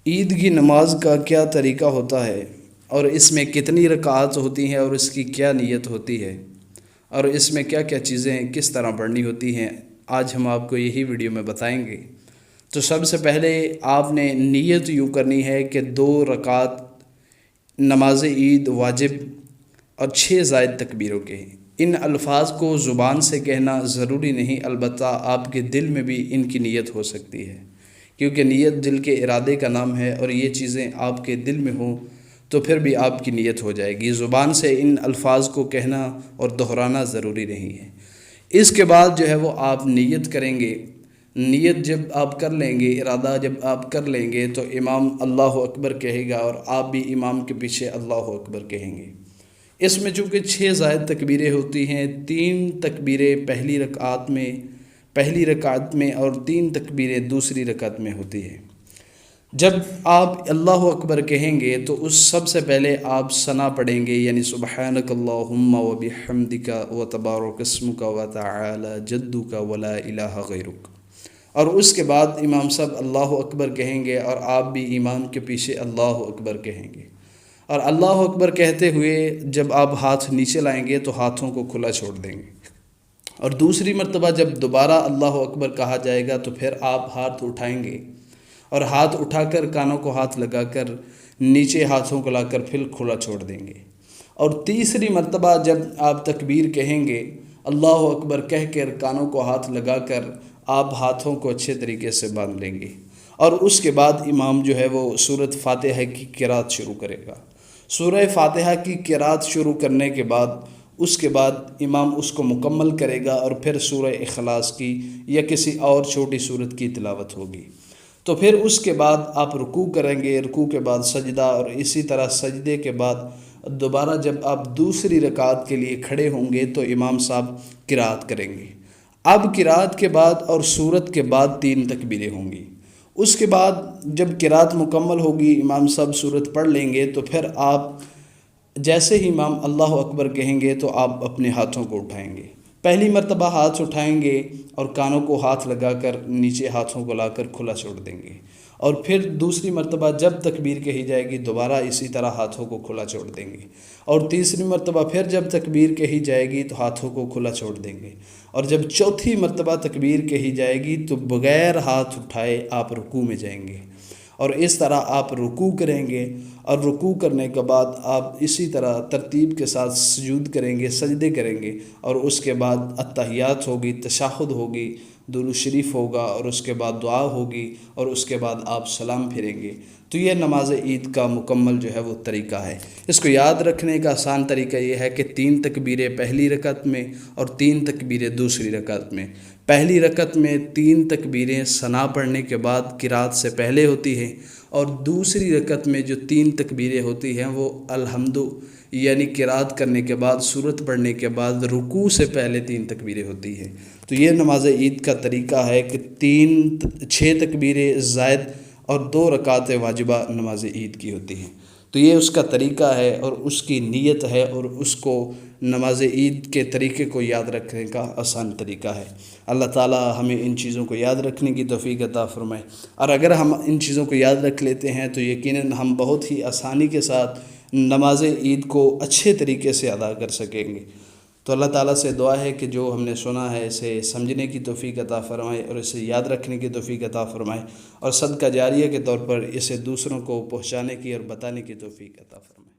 ईद की नमाज का क्या तरीका होता है और इसमें कितनी रकात होती हैं और इसकी क्या नीयत होती है और इसमें क्या क्या चीज़ें किस तरह पढ़नी होती हैं, आज हम आपको यही वीडियो में बताएंगे। तो सबसे पहले आपने नीयत यूँ करनी है कि 2 रकात नमाज ईद वाजिब और 6 ज़ायद तकबीरों के। इन अल्फाज को ज़ुबान से कहना ज़रूरी नहीं, अलबत्ता आपके दिल में भी इनकी नीयत हो सकती है, क्योंकि नीयत दिल के इरादे का नाम है और ये चीज़ें आपके दिल में हों तो फिर भी आपकी नीयत हो जाएगी। ज़ुबान से इन अल्फाज को कहना और दोहराना ज़रूरी नहीं है। इसके बाद जो है वो आप नीयत करेंगे। नीयत जब आप कर लेंगे, इरादा जब आप कर लेंगे, तो इमाम अल्लाह अकबर कहेगा और आप भी इमाम के पीछे अल्लाह अकबर कहेंगे। इसमें चूँकि 6 ज़ायद तकबीरें होती हैं, 3 तकबीरें पहली रकात में और 3 तकबीरें दूसरी रकात में होती है। जब आप अल्लाह अकबर कहेंगे तो उस सबसे पहले आप सना पढ़ेंगे, यानी सुब्हानक अल्लाहुम्मा व बिहम्दिका व तबारक अस्मुका व तआला जद्दुका व ला इलाहा गैरुक। और उसके बाद इमाम साहब अल्लाह अकबर कहेंगे और आप भी इमाम के पीछे अल्लाह अकबर कहेंगे। और अल्लाह अकबर कहते हुए जब आप हाथ नीचे लाएंगे तो हाथों को खुला छोड़ देंगे। और दूसरी मर्तबा जब दोबारा अल्लाह अकबर कहा जाएगा तो फिर आप हाथ उठाएंगे और हाथ उठाकर कानों को हाथ लगाकर नीचे हाथों को लाकर फिर खुला छोड़ देंगे। और तीसरी मर्तबा जब आप तकबीर कहेंगे, अल्लाह अकबर कहकर कानों को हाथ लगाकर आप हाथों को अच्छे तरीके से बांध लेंगे। और उसके बाद इमाम जो है वो सूरत फातिहा की क़िरात शुरू करेगा। सूरह फातिहा की क़िरात शुरू करने के बाद उसके बाद इमाम उसको मुकम्मल करेगा और फिर सूरह इखलास की या किसी और छोटी सूरत की तिलावत होगी। तो फिर उसके बाद आप रुकू करेंगे, रुकू के बाद सजदा, और इसी तरह सजदे के बाद दोबारा जब आप दूसरी रकात के लिए खड़े होंगे तो इमाम साहब क़िरात करेंगे। अब क़िरात के बाद और सूरत के बाद 3 तकबीरें होंगी। उसके बाद जब क़िरात मुकम्मल होगी, इमाम साहब सूरत पढ़ लेंगे, तो फिर आप जैसे ही इमाम अल्लाह अकबर कहेंगे तो आप अपने हाथों को उठाएंगे। पहली मर्तबा हाथ उठाएंगे और कानों को हाथ लगाकर नीचे हाथों को लाकर खुला छोड़ देंगे। और फिर दूसरी मर्तबा जब तकबीर कही जाएगी दोबारा इसी तरह हाथों को खुला छोड़ देंगे। और तीसरी मर्तबा फिर जब तकबीर कही जाएगी तो हाथों को खुला छोड़ देंगे। और जब चौथी मर्तबा तकबीर कही जाएगी तो बग़ैर हाथ उठाए आप रुकू में जाएंगे। और इस तरह आप रुकू करेंगे और रुकू करने के बाद आप इसी तरह तरतीब के साथ सुजूद करेंगे, सजदे करेंगे, और उसके बाद अत्तहियात होगी, तशहुद होगी, दुरूद शरीफ होगा, और उसके बाद दुआ होगी, और उसके बाद आप सलाम फिरेंगे। तो ये नमाज ईद का मुकम्मल जो है वो तरीका है। इसको याद रखने का आसान तरीका ये है कि 3 तकबीरें पहली रकत में और 3 तकबीरें दूसरी रकत में। पहली रकत में 3 तकबीरें सना पढ़ने के बाद क़िरात से पहले होती हैं, और दूसरी रकत में जो 3 तकबीरें होती हैं वो अल्हम्दु यानी क़िरात करने के बाद, सूरत पढ़ने के बाद, रुकू से पहले 3 तकबीरें होती हैं। तो ये नमाज ईद का तरीका है कि 6 तकबीरें ज़ायद और 2 रकात वाजिबा नमाज ईद की होती हैं। तो ये उसका तरीका है और उसकी नीयत है, और उसको नमाज ईद के तरीके को याद रखने का आसान तरीका है। अल्लाह ताला हमें इन चीज़ों को याद रखने की तौफीक अता फ़रमाए। और अगर हम इन चीज़ों को याद रख लेते हैं तो यकीनन हम बहुत ही आसानी के साथ नमाज ईद को अच्छे तरीके से अदा कर सकेंगे। तो अल्लाह ताला से दुआ है कि जो हमने सुना है इसे समझने की तौफीक अता फ़रमाए और इसे याद रखने की तौफीक अता फ़रमाए, और सदका जारिया के तौर पर इसे दूसरों को पहुँचाने की और बताने की तौफीक अता फ़रमाए।